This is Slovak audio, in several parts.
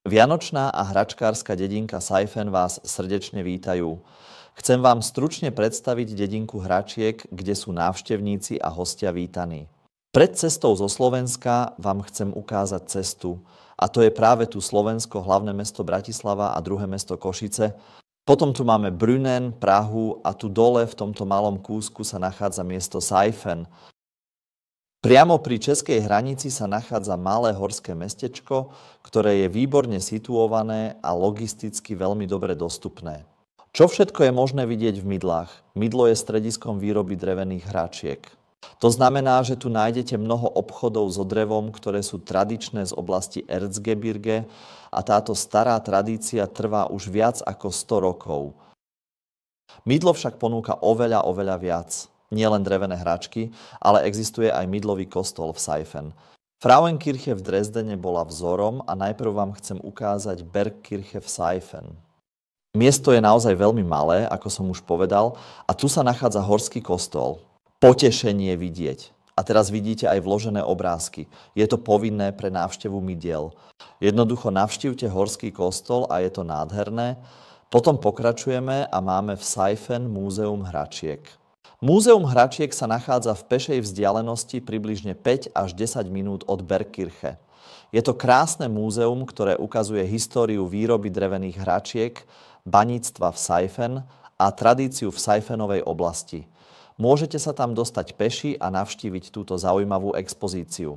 Vianočná a hračkárska dedinka Saifen vás srdečne vítajú. Chcem vám stručne predstaviť dedinku hračiek, kde sú návštevníci a hostia vítaní. Pred cestou zo Slovenska vám chcem ukázať cestu. A to je práve tu Slovensko, hlavné mesto Bratislava a druhé mesto Košice. Potom tu máme Brünnen, Prahu a tu dole v tomto malom kúsku sa nachádza miesto Saifen. Priamo pri českej hranici sa nachádza malé horské mestečko, ktoré je výborne situované a logisticky veľmi dobre dostupné. Čo všetko je možné vidieť v Mydlách? Mydlo je strediskom výroby drevených hračiek. To znamená, že tu nájdete mnoho obchodov so drevom, ktoré sú tradičné z oblasti Erzgebirge a táto stará tradícia trvá už viac ako 100 rokov. Mydlo však ponúka oveľa viac. Nie len drevené hračky, ale existuje aj mydlový kostol v Saifen. Frauenkirche v Dresdene bola vzorom a najprv vám chcem ukázať Bergkirche v Saifen. Miesto je naozaj veľmi malé, ako som už povedal, a tu sa nachádza horský kostol. Potešenie vidieť. A teraz vidíte aj vložené obrázky. Je to povinné pre návštevu mydiel. Jednoducho navštívte horský kostol a je to nádherné. Potom pokračujeme a máme v Saifen múzeum hračiek. Múzeum hračiek sa nachádza v pešej vzdialenosti približne 5 až 10 minút od Bergkirche. Je to krásne múzeum, ktoré ukazuje históriu výroby drevených hračiek, baníctva v Saifen a tradíciu v Saifenovej oblasti. Môžete sa tam dostať peši a navštíviť túto zaujímavú expozíciu.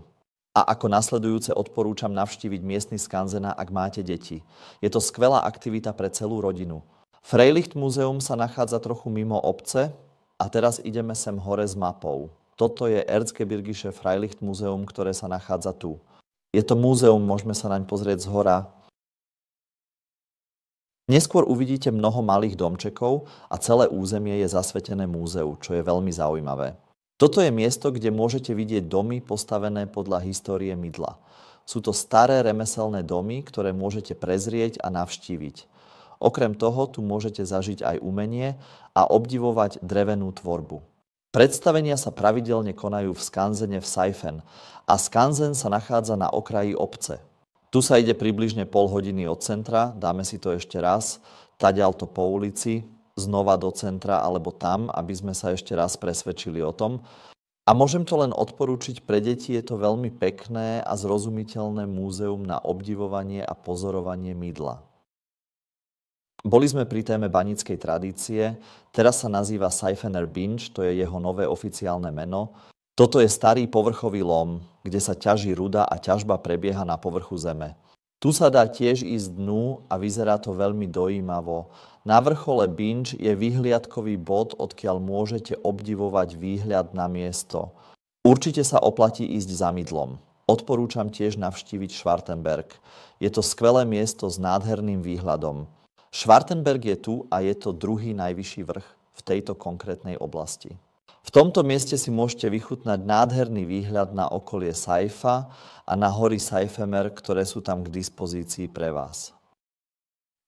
A ako nasledujúce odporúčam navštíviť miestny skanzen, ak máte deti. Je to skvelá aktivita pre celú rodinu. Freilicht múzeum sa nachádza trochu mimo obce a teraz ideme sem hore s mapou. Toto je Erzgebirgische Freilicht múzeum, ktoré sa nachádza tu. Je to múzeum, môžeme sa naň pozrieť zhora. Neskôr uvidíte mnoho malých domčekov a celé územie je zasvetené múzeu, čo je veľmi zaujímavé. Toto je miesto, kde môžete vidieť domy postavené podľa histórie Mydla. Sú to staré remeselné domy, ktoré môžete prezrieť a navštíviť. Okrem toho tu môžete zažiť aj umenie a obdivovať drevenú tvorbu. Predstavenia sa pravidelne konajú v skanzene v Saifen a skanzen sa nachádza na okraji obce. Tu sa ide približne pol hodiny od centra, dáme si to ešte raz, tadiaľto po ulici, znova do centra alebo tam, aby sme sa ešte raz presvedčili o tom. A môžem to len odporúčiť pre deti, je to veľmi pekné a zrozumiteľné múzeum na obdivovanie a pozorovanie mydla. Boli sme pri téme baníckej tradície, teraz sa nazýva Saifener Binge, to je jeho nové oficiálne meno. Toto je starý povrchový lom, kde sa ťaží ruda a ťažba prebieha na povrchu zeme. Tu sa dá tiež ísť dnu a vyzerá to veľmi dojímavo. Na vrchole Binge je vyhliadkový bod, odkiaľ môžete obdivovať výhľad na miesto. Určite sa oplatí ísť za mydlom. Odporúčam tiež navštíviť Schwartenberg. Je to skvelé miesto s nádherným výhľadom. Schwartenberg je tu a je to druhý najvyšší vrch v tejto konkrétnej oblasti. V tomto mieste si môžete vychutnať nádherný výhľad na okolie Saifa a na hory Saifemer, ktoré sú tam k dispozícii pre vás.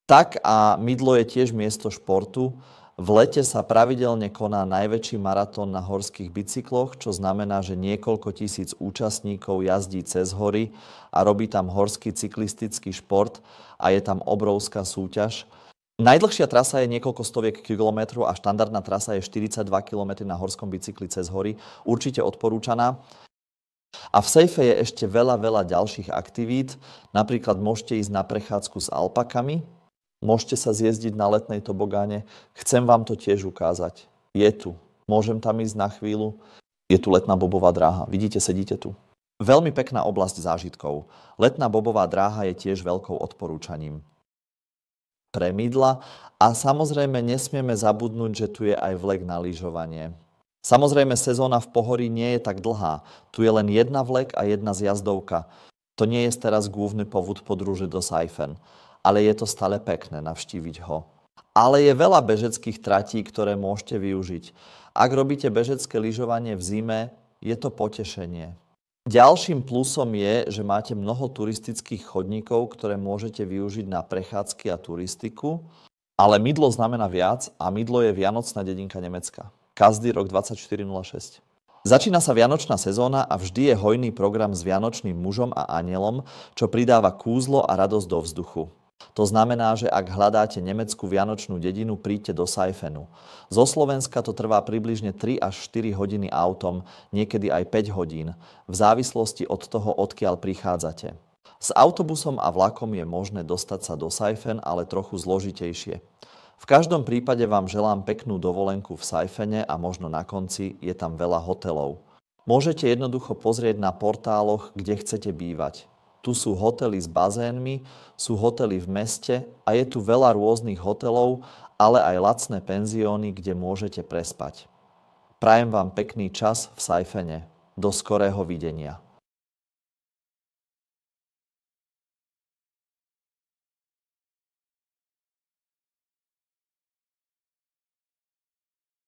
Tak a Mydlo je tiež miesto športu. V lete sa pravidelne koná najväčší maratón na horských bicykloch, čo znamená, že niekoľko tisíc účastníkov jazdí cez hory a robí tam horský cyklistický šport a je tam obrovská súťaž. Najdlhšia trasa je niekoľko stoviek kilometrov a štandardná trasa je 42 km na horskom bicykli cez hory. Určite odporúčaná. A v Saife je ešte veľa ďalších aktivít. Napríklad môžete ísť na prechádzku s alpakami, môžete sa zjezdiť na letnej tobogáne. Chcem vám to tiež ukázať. Je tu. Môžem tam ísť na chvíľu. Je tu letná bobová dráha. Vidíte, sedíte tu. Veľmi pekná oblasť zážitkov. Letná bobová dráha je tiež veľkou odporúčaním pre Mydla a samozrejme nesmieme zabudnúť, že tu je aj vlek na lyžovanie. Samozrejme sezóna v pohorí nie je tak dlhá. Tu je len jedna vlek a jedna zjazdovka. To nie je teraz główny powód podróży do Saifen, ale je to stále pekné navštíviť ho. Ale je veľa bežeckých tratí, ktoré môžete využiť. Ak robíte bežecké lyžovanie v zime, je to potešenie. Ďalším plusom je, že máte mnoho turistických chodníkov, ktoré môžete využiť na prechádzky a turistiku, ale Mydlo znamená viac a Mydlo je vianocná dedinka Nemecka. Každý rok 24.06. Začína sa vianočná sezóna a vždy je hojný program s vianočným mužom a anielom, čo pridáva kúzlo a radosť do vzduchu. To znamená, že ak hľadáte nemeckú vianočnú dedinu, príďte do Saifenu. Zo Slovenska to trvá približne 3 až 4 hodiny autom, niekedy aj 5 hodín, v závislosti od toho, odkiaľ prichádzate. S autobusom a vlakom je možné dostať sa do Saifen, ale trochu zložitejšie. V každom prípade vám želám peknú dovolenku v Saifene a možno na konci je tam veľa hotelov. Môžete jednoducho pozrieť na portáloch, kde chcete bývať. Tu sú hotely s bazénmi, sú hotely v meste a je tu veľa rôznych hotelov, ale aj lacné penzióny, kde môžete prespať. Prajem vám pekný čas v Saifene. Do skorého videnia.